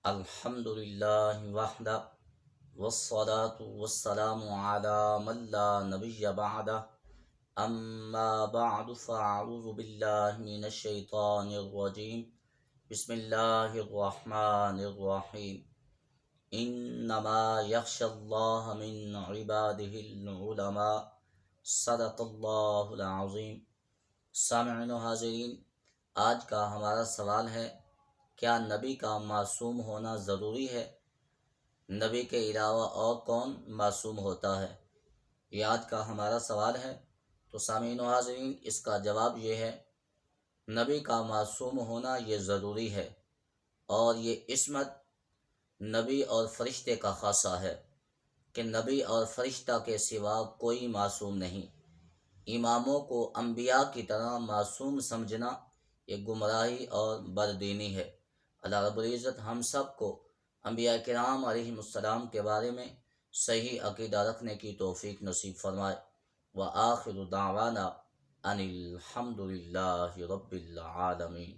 الحمد للہ وحدہ والصلاة والسلام علی من لا نبی بعدہ اما بعد فاعوذ باللہ من الشیطان الرجیم بسم اللہ الرحمن الرحیم انما یخشی اللہ من عبادہ العلماء صدق اللہ العظیم۔ سامعین و حاضرین، آج کا ہمارا سوال ہے، کیا نبی کا معصوم ہونا ضروری ہے؟ نبی کے علاوہ اور کون معصوم ہوتا ہے؟ یہ آج کا ہمارا سوال ہے۔ تو سامعین و حاضرین، اس کا جواب یہ ہے، نبی کا معصوم ہونا یہ ضروری ہے، اور یہ عصمت نبی اور فرشتے کا خاصہ ہے کہ نبی اور فرشتہ کے سوا کوئی معصوم نہیں۔ اماموں کو انبیاء کی طرح معصوم سمجھنا یہ گمراہی اور بددینی ہے۔ اللہ رب العزت ہم سب کو انبیاء کرام علیکم السلام کے بارے میں صحیح عقیدہ رکھنے کی توفیق نصیب فرمائے۔ وآخر دعوانا ان الحمد للہ رب العالمین۔